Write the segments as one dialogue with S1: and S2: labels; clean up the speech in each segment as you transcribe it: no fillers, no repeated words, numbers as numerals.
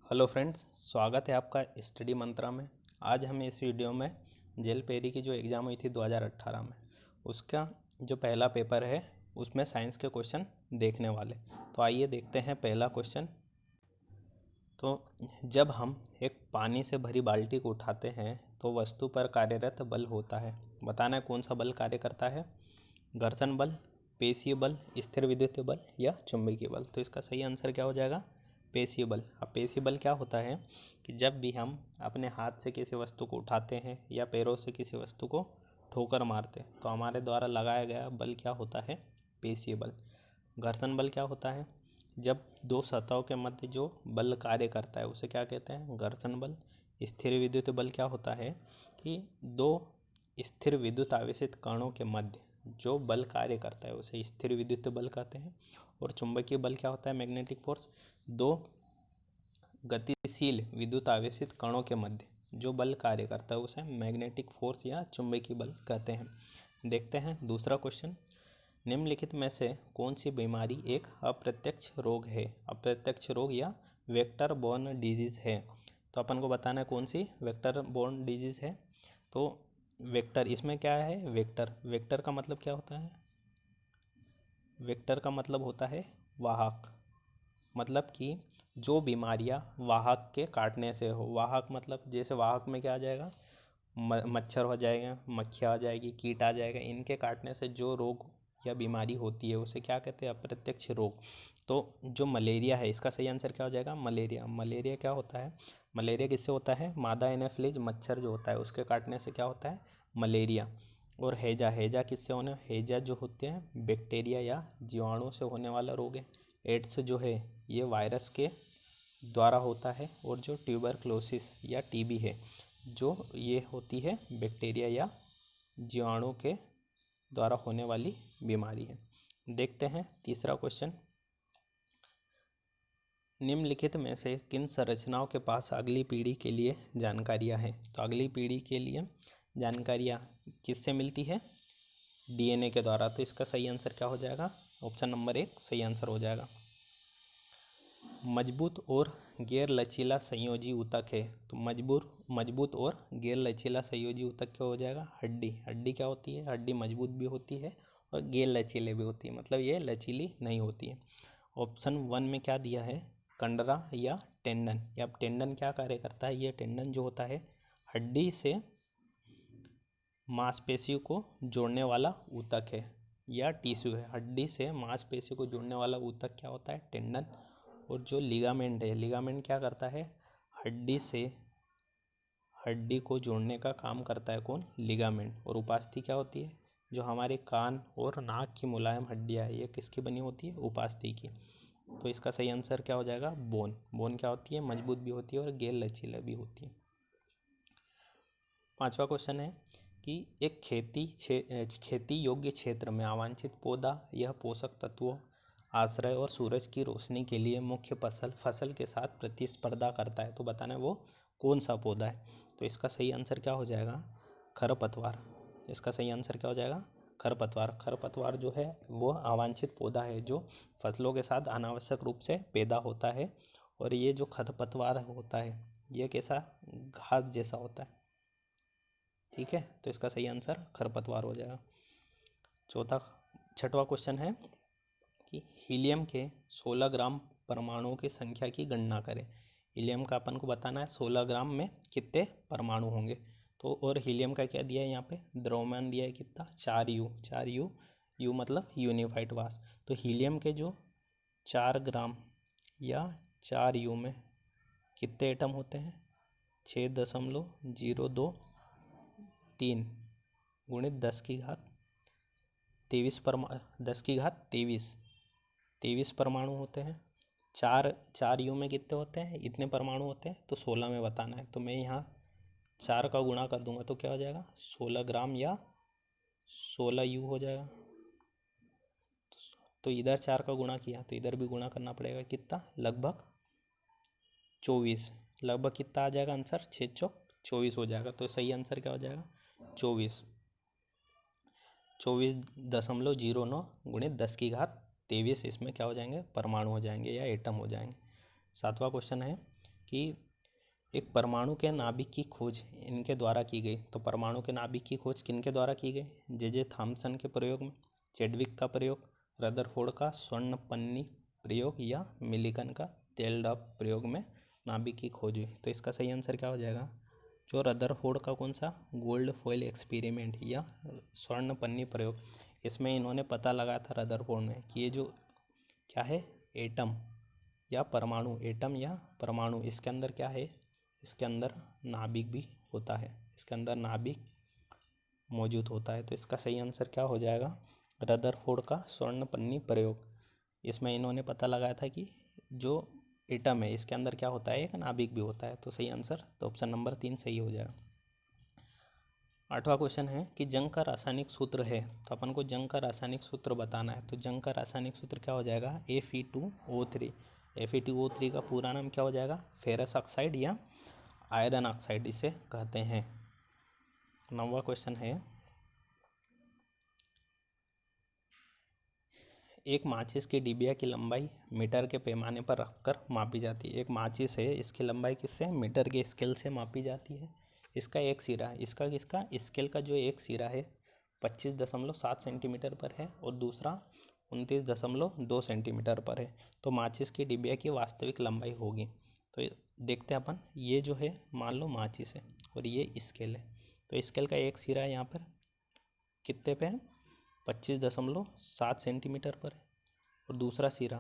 S1: Hello friends, स्वागत है आपका स्टडी मंत्रा में। आज हम इस वीडियो में जेल पेरी की जो एग्ज़ाम हुई थी 2018 में उसका जो पहला पेपर है उसमें साइंस के क्वेश्चन देखने वाले। तो आइए देखते हैं पहला क्वेश्चन। तो जब हम एक पानी से भरी बाल्टी को उठाते हैं तो वस्तु पर कार्यरत बल होता है। बताना है कौन सा बल कार्य करता है। घर्षण बल, पेशीय बल, स्थिर विद्युतीय बल या चुंबकीय बल। तो इसका सही आंसर क्या हो जाएगा, पेशीय बल। अब पेशीय बल क्या होता है कि जब भी हम अपने हाथ से किसी वस्तु को उठाते हैं या पैरों से किसी वस्तु को ठोकर मारते हैं तो हमारे द्वारा लगाया गया बल क्या होता है, पेशीय बल। घर्षण बल क्या होता है, जब दो सतहों के मध्य जो बल कार्य करता है उसे क्या कहते हैं, घर्षण बल। स्थिर विद्युत बल क्या होता है कि दो स्थिर विद्युत आवेशित कणों के मध्य जो बल कार्य करता है उसे स्थिर विद्युत बल कहते हैं। और चुंबकीय बल क्या होता है, मैग्नेटिक फोर्स। दो गतिशील विद्युत आवेशित कणों के मध्य जो बल कार्य करता है उसे मैग्नेटिक फोर्स या चुंबकीय बल कहते हैं। देखते हैं दूसरा क्वेश्चन। निम्नलिखित में से कौन सी बीमारी एक अप्रत्यक्ष रोग है। अप्रत्यक्ष रोग या वेक्टर बोर्न डिजीज है। तो अपन को बताना है कौन सी वेक्टर बोर्न डिजीज है। तो वेक्टर, इसमें क्या है, वेक्टर। वेक्टर का मतलब क्या होता है, वेक्टर का मतलब होता है वाहक। मतलब कि जो बीमारियां वाहक के काटने से हो। वाहक मतलब जैसे वाहक में क्या आ जाएगा, मच्छर हो जाएगा, मक्खियाँ आ जाएगी, कीट आ जाएगा। इनके काटने से जो रोग या बीमारी होती है उसे क्या कहते हैं, अप्रत्यक्ष रोग। तो जो मलेरिया है इसका सही आंसर क्या हो जाएगा, मलेरिया। मलेरिया क्या होता है, मलेरिया किससे होता है, मादा एनाफिलीज मच्छर जो होता है उसके काटने से क्या होता है, मलेरिया। और हैजा, हैजा किससे होने, हैजा जो होते हैं बैक्टीरिया या जीवाणु से होने वाला रोग है। एड्स जो है ये वायरस के द्वारा होता है। और जो ट्यूबरक्लोसिस या टीबी है जो ये होती है बैक्टीरिया या जीवाणु के द्वारा होने वाली बीमारी है। देखते हैं तीसरा क्वेश्चन। निम्नलिखित में से किन संरचनाओं के पास अगली पीढ़ी के लिए जानकारियां हैं। तो अगली पीढ़ी के लिए जानकारियां किससे मिलती है, डीएनए के द्वारा। तो इसका सही आंसर क्या हो जाएगा, ऑप्शन नंबर 1 सही आंसर हो जाएगा। मजबूत और गैर लचीला संयोजी ऊतक है। तो मजबूत और गैर लचीला संयोजी ऊतक क्या हो जाएगा, हड्डी। हड्डी क्या होती है, हड्डी मजबूत भी होती है और गैर लचीले भी होती है, मतलब ये लचीली नहीं होती है। ऑप्शन 1 में क्या दिया है, कंडरा या टेंडन। या टेंडन क्या कार्य करता है, ये टेंडन जो होता है हड्डी से मांसपेशियों को जोड़ने वाला ऊतक है या टिश्यू है। हड्डी से मांसपेशियों को जोड़ने वाला ऊतक क्या होता है, टेंडन। और जो लिगामेंट है, लिगामेंट क्या करता है, हड्डी से हड्डी को जोड़ने का काम करता है कौन, लिगामेंट। और उपास्थि क्या होती है, जो हमारे कान और नाक की मुलायम हड्डियाँ है ये किसकी बनी होती है, उपास्थि की। तो इसका सही आंसर क्या हो जाएगा, बोन। बोन क्या होती है, मजबूत भी होती है और गैर लचीला भी होती है। पांचवा क्वेश्चन है कि एक खेती योग्य क्षेत्र में अवांछित पौधा यह पोषक तत्वों, आश्रय और सूरज की रोशनी के लिए मुख्य फसल के साथ प्रतिस्पर्धा करता है। तो बताना है वो कौन सा पौधा है। तो इसका सही आंसर क्या हो जाएगा, खरपतवार। इसका सही आंसर क्या हो जाएगा, खरपतवार। खरपतवार जो है वो अवांछित पौधा है जो फसलों के साथ अनावश्यक रूप से पैदा होता है। और ये जो खरपतवार होता है ये कैसा, घास जैसा होता है, ठीक है। तो इसका सही आंसर खरपतवार हो जाएगा। छठवां क्वेश्चन है कि हीलियम के 16 ग्राम परमाणुओं की संख्या की गणना करें। हीलियम का अपन को बताना है 16 ग्राम में कितने परमाणु होंगे। तो और हीलियम का क्या दिया है यहाँ पे, द्रव्यमान दिया है कितना, 4U। 4U, यू मतलब यूनिफाइड मास। तो हीलियम के जो 4 ग्राम या 4U में कितने एटम होते हैं, 6.023 गुणित 10 की घात 23 परमाणु होते हैं। 4U में कितने होते हैं, इतने परमाणु होते हैं। तो 16 में बताना है। तो मैं यहाँ 4 का गुणा कर दूंगा तो क्या हो जाएगा, 16 ग्राम या 16U हो जाएगा। तो इधर 4 का गुणा किया तो इधर भी गुणा करना पड़ेगा, कितना, लगभग 24। लगभग कितना आ जाएगा आंसर, 6 चौक 24 हो जाएगा। तो सही आंसर क्या हो जाएगा, 24.09 गुणित 10 की घात 23। इसमें क्या हो जाएंगे, परमाणु हो जाएंगे या एटम हो जाएंगे। सातवां क्वेश्चन है कि एक परमाणु के नाभिक की खोज इनके द्वारा की गई। तो परमाणु के नाभिक की खोज किनके द्वारा की गई? जे थॉमसन के प्रयोग में, चैडविक का प्रयोग, रदरफोर्ड का स्वर्ण पन्नी प्रयोग या मिलिकन का तेल डॉप प्रयोग में नाभिक की खोज हुई। तो इसका सही आंसर क्या हो जाएगा? जो रदरफोर्ड का कौन सा गोल्ड फॉइल एक्सपेरिमेंट या स्वर्ण पन्नी प्रयोग, इसमें इन्होंने पता लगाया था रदरफोर्ड में कि ये जो क्या है एटम या परमाणु, एटम या परमाणु, इसके अंदर क्या है, इसके अंदर नाभिक भी होता है, इसके अंदर नाभिक मौजूद होता है। तो इसका सही आंसर क्या हो जाएगा? रदरफोर्ड का स्वर्ण पन्नी प्रयोग। इसमें इन्होंने पता लगाया था कि जो एटम है इसके अंदर क्या होता है, एक नाभिक भी होता है। तो सही आंसर तो ऑप्शन नंबर 3 सही हो जाएगा। 8वां क्वेश्चन है कि जंग का रासायनिक सूत्र है, तो अपन को जंग का रासायनिक सूत्र बताना है। तो जंग का रासायनिक सूत्र क्या हो जाएगा? Fe2O3। Fe2O3 का पूरा नाम क्या हो जाएगा? फेरस ऑक्साइड या आयरन ऑक्साइड इसे कहते हैं। 9वां क्वेश्चन है, एक माचिस की डिबिया की लंबाई मीटर के पैमाने पर रखकर मापी जाती है। एक माचिस है, इसकी लंबाई किससे? मीटर के स्केल से मापी जाती है। इसका एक सिरा है, इसका किसका स्केल का जो एक सिरा है 25.7 सेंटीमीटर पर है और दूसरा 29.2 सेंटीमीटर पर है। तो माचिस की डिबिया की वास्तविक लंबाई होगी। तो देखते हैं अपन, ये जो है मान लो माचिस है और ये स्केल है। तो स्केल का एक सिरा यहाँ पर कितने पे है? 25.7 सेंटीमीटर पर है और दूसरा सिरा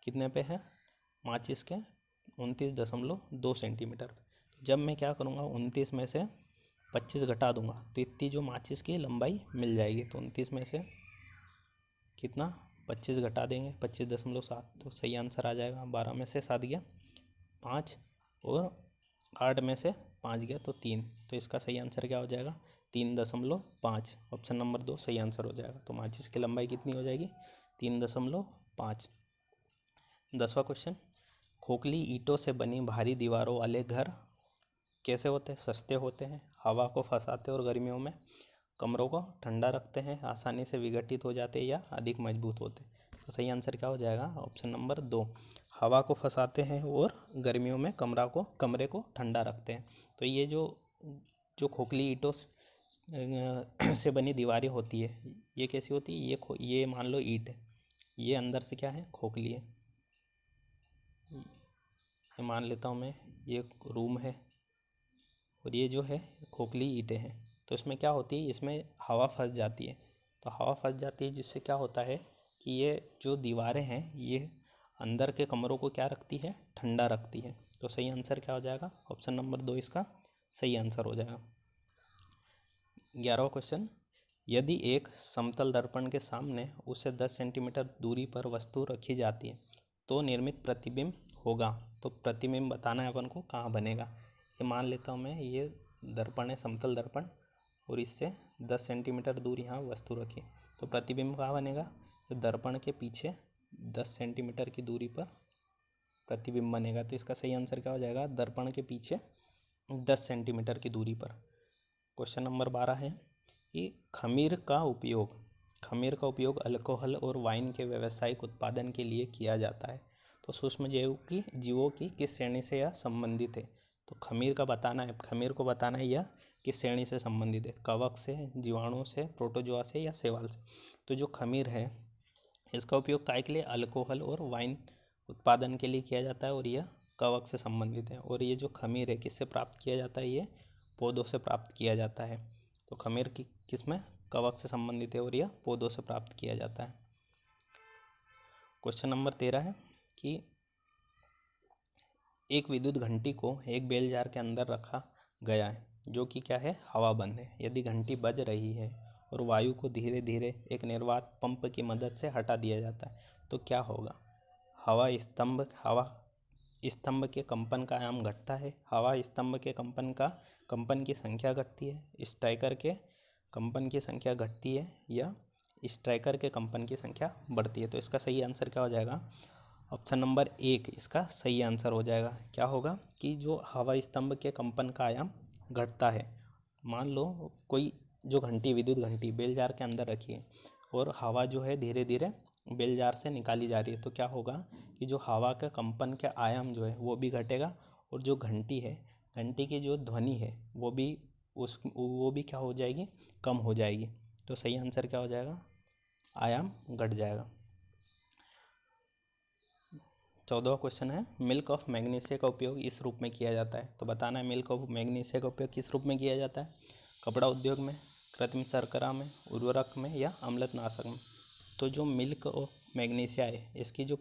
S1: कितने पे है? माचिस के 29.2 सेंटीमीटर पर। जब मैं क्या करूँगा, 29 में से 25 घटा दूंगा तो इतनी जो माचिस की लंबाई मिल जाएगी। तो 29 में से कितना 25 घटा देंगे 25.7, तो सही आंसर आ जाएगा 12 में से 7 गया 5 और 8 में से 5 गया तो 3। तो इसका सही आंसर क्या हो जाएगा? 3.5। ऑप्शन नंबर 2 सही आंसर हो जाएगा। तो माचिस की लंबाई कितनी हो जाएगी? 3.5। 10वां क्वेश्चन, खोखली ईंटों से बनी भारी दीवारों वाले घर कैसे होते हैं? सस्ते होते हैं, हवा को फंसाते और गर्मियों में कमरों को ठंडा रखते हैं, आसानी से विघटित हो जाते हैं या अधिक मजबूत होते हैं। तो सही आंसर क्या हो जाएगा? ऑप्शन नंबर 2, हवा को फंसाते हैं और गर्मियों में कमरे को ठंडा रखते हैं। तो ये जो खोखली ईंटों से बनी दीवारें होती है, ये कैसी होती है? ये मान लो ईंट है, ये अंदर से क्या है? खोखली है। ये मान लेता हूँ मैं, ये रूम है और ये जो है खोखली ईंटें हैं। तो इसमें क्या होती है? इसमें हवा फंस जाती है। तो हवा फंस जाती है जिससे क्या होता है कि ये जो दीवारें हैं ये अंदर के कमरों को क्या रखती है? ठंडा रखती है। तो सही आंसर क्या हो जाएगा? ऑप्शन नंबर 2 इसका सही आंसर हो जाएगा। 11वां क्वेश्चन, यदि एक समतल दर्पण के सामने उससे 10 सेंटीमीटर दूरी पर वस्तु रखी जाती है तो निर्मित प्रतिबिंब होगा। तो प्रतिबिंब बताना है अपन को, कहाँ बनेगा। ये मान लेता हूँ मैं, ये दर्पण है, समतल दर्पण, और इससे 10 सेंटीमीटर दूर यहाँ वस्तु रखी, तो प्रतिबिंब कहाँ बनेगा? तो दर्पण के पीछे 10 सेंटीमीटर की दूरी पर प्रतिबिंब बनेगा। तो इसका सही आंसर क्या हो जाएगा? दर्पण के पीछे 10 सेंटीमीटर की दूरी पर। क्वेश्चन नंबर 12 है कि खमीर का उपयोग अल्कोहल और वाइन के व्यावसायिक उत्पादन के लिए किया जाता है। तो सूक्ष्म जीवों की किस श्रेणी से यह संबंधित है? तो खमीर को बताना है यह किस श्रेणी से संबंधित है? कवक से, जीवाणु से, प्रोटोजोआ से या शैवाल से? तो जो खमीर है इसका उपयोग काय के लिए? अल्कोहल और वाइन उत्पादन के लिए किया जाता है और यह कवक से संबंधित है। और ये जो खमीर है किससे प्राप्त किया जाता है? ये पौधों से प्राप्त किया जाता है। तो खमीर किसमें? कवक से संबंधित है और यह पौधों से प्राप्त किया जाता है। क्वेश्चन नंबर 13 है कि एक विद्युत घंटी को एक बेल जार के अंदर रखा गया है जो कि क्या है? हवा बंद है। यदि घंटी बज रही है और वायु को धीरे धीरे एक निर्वात पंप की मदद से हटा दिया जाता है तो क्या होगा? हवा स्तंभ के कंपन का आयाम घटता है, हवा स्तंभ के कंपन की संख्या घटती है, स्ट्राइकर के कंपन की संख्या घटती है या स्ट्राइकर के कंपन की संख्या बढ़ती है। तो इसका सही आंसर क्या हो जाएगा? ऑप्शन नंबर 1 इसका सही आंसर हो जाएगा। क्या होगा कि जो हवा स्तंभ के कंपन का आयाम घटता है, मान लो कोई जो विद्युत घंटी बेल जार के अंदर रखी है और हवा जो है धीरे धीरे बेल जार से निकाली जा रही है, तो क्या होगा कि जो हवा के कंपन के आयाम जो है वो भी घटेगा और जो घंटी है, घंटी की जो ध्वनि है वो भी क्या हो जाएगी, कम हो जाएगी। तो सही आंसर क्या हो जाएगा, आयाम घट जाएगा। 14वां क्वेश्चन है, मिल्क ऑफ मैग्नीशिया का उपयोग इस रूप में किया जाता है। तो बताना है मिल्क ऑफ मैग्नीशिया का उपयोग किस रूप में किया जाता है, कपड़ा उद्योग में, कृत्रिम शर्करा में, उर्वरक में या अम्लनाशक में। तो जो मिल्क ऑफ मैग्नीशिया है इसकी जो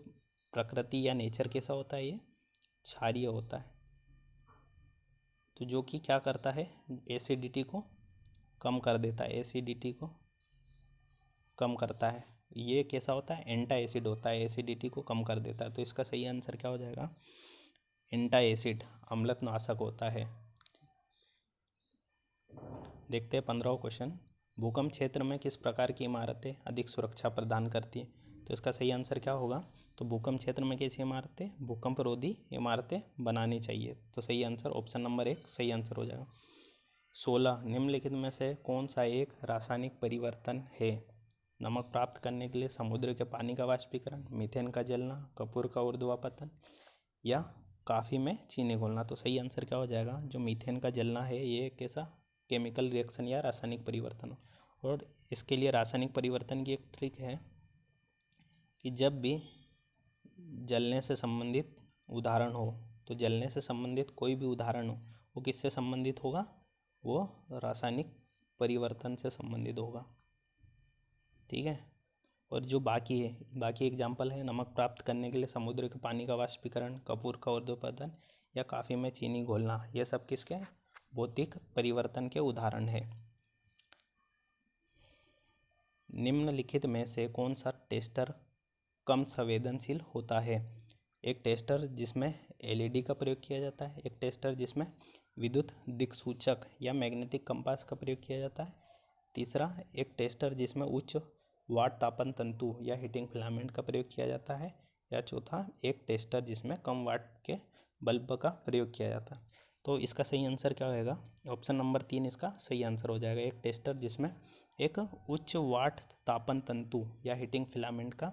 S1: प्रकृति या नेचर कैसा होता है, ये क्षारीय होता है। तो जो कि क्या करता है, एसिडिटी को कम कर देता है, एसिडिटी को कम करता है। ये कैसा होता है, एंटा एसिड होता है, एसिडिटी को कम कर देता है। तो इसका सही आंसर क्या हो जाएगा, एंटा एसिड, अम्लनाशक होता है। देखते हैं 15वां क्वेश्चन, भूकंप क्षेत्र में किस प्रकार की इमारतें अधिक सुरक्षा प्रदान करती हैं। तो इसका सही आंसर क्या होगा, तो भूकंप क्षेत्र में कैसी इमारतें, भूकंप रोधी इमारतें बनानी चाहिए। तो सही आंसर ऑप्शन नंबर 1 सही आंसर हो जाएगा। 16, निम्नलिखित में से कौन सा एक रासायनिक परिवर्तन है। नमक प्राप्त करने के लिए समुद्र के पानी का वाष्पीकरण, मीथेन का जलना, कपूर का ऊर्ध्वापतन या कॉफ़ी में चीनी घोलना। तो सही आंसर क्या हो जाएगा, जो मीथेन का जलना है ये कैसा केमिकल रिएक्शन या रासायनिक परिवर्तन हो। और इसके लिए रासायनिक परिवर्तन की एक ट्रिक है कि जब भी जलने से संबंधित उदाहरण हो, तो जलने से संबंधित कोई भी उदाहरण हो वो किससे संबंधित होगा, वो रासायनिक परिवर्तन से संबंधित होगा। ठीक है। और जो बाकी एग्जाम्पल है, नमक प्राप्त करने के लिए समुद्र के पानी का वाष्पीकरण, कपूर का ऊर्ध्वापतन या कॉफ़ी में चीनी घोलना, ये सब किसके भौतिक परिवर्तन के उदाहरण है। निम्नलिखित में से कौन सा टेस्टर कम संवेदनशील होता है। एक टेस्टर जिसमें एलईडी का प्रयोग किया जाता है, एक टेस्टर जिसमें विद्युत दिक्सूचक या मैग्नेटिक कंपास का प्रयोग किया जाता है, तीसरा एक टेस्टर जिसमें उच्च वाट तापन तंतु या हीटिंग फिलामेंट का प्रयोग किया जाता है, या चौथा एक टेस्टर जिसमें कम वाट के बल्ब का प्रयोग किया जाता है। तो इसका सही आंसर क्या होगा, ऑप्शन नंबर 3 इसका सही आंसर हो जाएगा। एक टेस्टर जिसमें एक उच्च वाट तापन तंतु या हीटिंग फिलामेंट का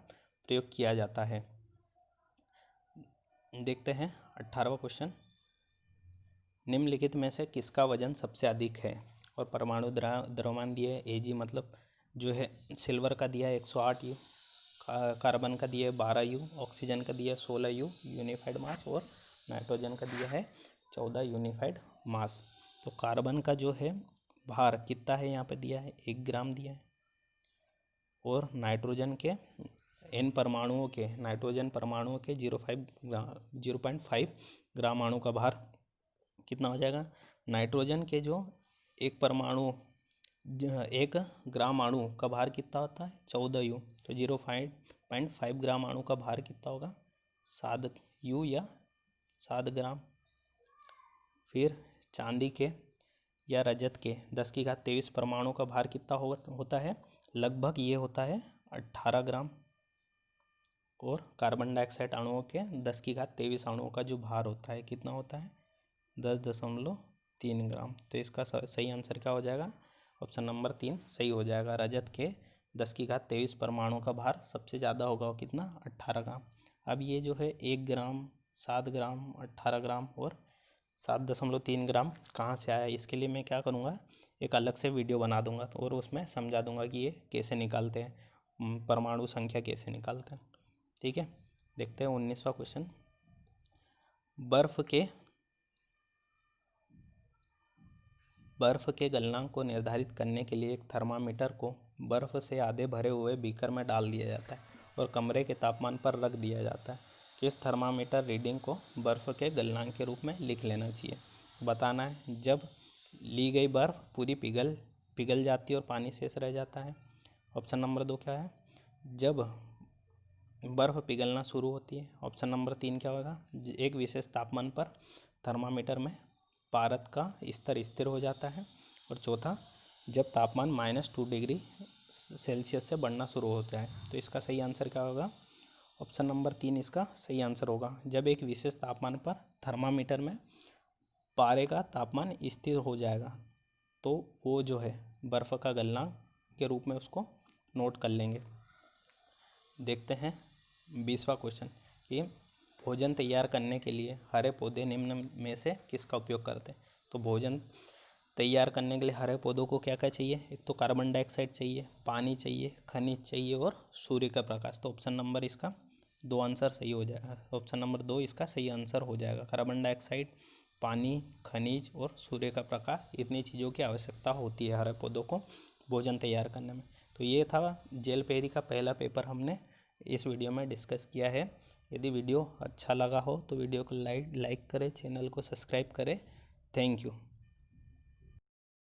S1: प्रयोग किया जाता है। देखते हैं 18वां क्वेश्चन, निम्नलिखित में से किसका वजन सबसे अधिक है। और परमाणु द्रव्यमान दिए है, Ag मतलब जो है सिल्वर का दिया है 108 यू, कार्बन का दिया है 12 यू, ऑक्सीजन का दिया है 16 यू यूनिफाइड मास, और नाइट्रोजन का दिया है 14 यूनिफाइड मास। तो कार्बन का जो है भार कितना है, यहाँ पे दिया है 1 ग्राम दिया है, और नाइट्रोजन के नाइट्रोजन परमाणुओं के 0.5 ग्राम अणु का भार कितना हो जाएगा। नाइट्रोजन के जो एक ग्राम अणु का भार कितना होता है 14 यू, तो 0.5 ग्राम अणु का भार कितना होगा 7 यू या 7 ग्राम। फिर चांदी के या रजत के 10⁻23 परमाणु का भार कितना होता है, लगभग ये होता है 18 ग्राम। और कार्बन डाइऑक्साइड अणुओं के 10⁻23 अणुओं का जो भार होता है कितना होता है 10.3 ग्राम। तो इसका सही आंसर क्या हो जाएगा, ऑप्शन नंबर 3 सही हो जाएगा। रजत के 10⁻23 परमाणु का भार सबसे ज़्यादा होगा, वो कितना 18 ग्राम। अब ये जो है 1 ग्राम, 7 ग्राम, 18 ग्राम और 7.3 ग्राम कहाँ से आया, इसके लिए मैं क्या करूँगा, एक अलग से वीडियो बना दूंगा और उसमें समझा दूंगा कि ये कैसे निकालते हैं, परमाणु संख्या कैसे निकालते हैं। ठीक है। देखते हैं 19वां क्वेश्चन, बर्फ़ के गलनांक को निर्धारित करने के लिए एक थर्मामीटर को बर्फ़ से आधे भरे हुए बीकर में डाल दिया जाता है और कमरे के तापमान पर रख दिया जाता है। किस थर्मामीटर रीडिंग को बर्फ़ के गलनांक के रूप में लिख लेना चाहिए। बताना है जब ली गई बर्फ़ पूरी पिघल जाती है और पानी शेष रह जाता है। ऑप्शन नंबर 2 क्या है, जब बर्फ़ पिघलना शुरू होती है। ऑप्शन नंबर 3 क्या होगा, एक विशेष तापमान पर थर्मामीटर में पारद का स्तर स्थिर हो जाता है। और चौथा, जब तापमान -2 डिग्री सेल्सियस से बढ़ना शुरू होता है। तो इसका सही आंसर क्या होगा, ऑप्शन नंबर 3 इसका सही आंसर होगा। जब एक विशेष तापमान पर थर्मामीटर में पारे का तापमान स्थिर हो जाएगा तो वो जो है बर्फ़ का गलनांक के रूप में उसको नोट कर लेंगे। देखते हैं 20वां क्वेश्चन कि भोजन तैयार करने के लिए हरे पौधे निम्न में से किसका उपयोग करते हैं? तो भोजन तैयार करने के लिए हरे पौधों को क्या क्या चाहिए? एक तो कार्बन डाइऑक्साइड चाहिए, पानी चाहिए, खनिज चाहिए और सूर्य का प्रकाश। तो ऑप्शन नंबर इसका 2 आंसर सही हो जाएगा। ऑप्शन नंबर 2 इसका सही आंसर हो जाएगा। कार्बन डाइऑक्साइड, पानी, खनिज और सूर्य का प्रकाश, इतनी चीज़ों की आवश्यकता होती है हरे पौधों को भोजन तैयार करने में। तो ये था जेल पेरी का पहला पेपर हमने इस वीडियो में डिस्कस किया है। यदि वीडियो अच्छा लगा हो तो वीडियो को लाइक करें, चैनल को सब्सक्राइब करें। Thank you.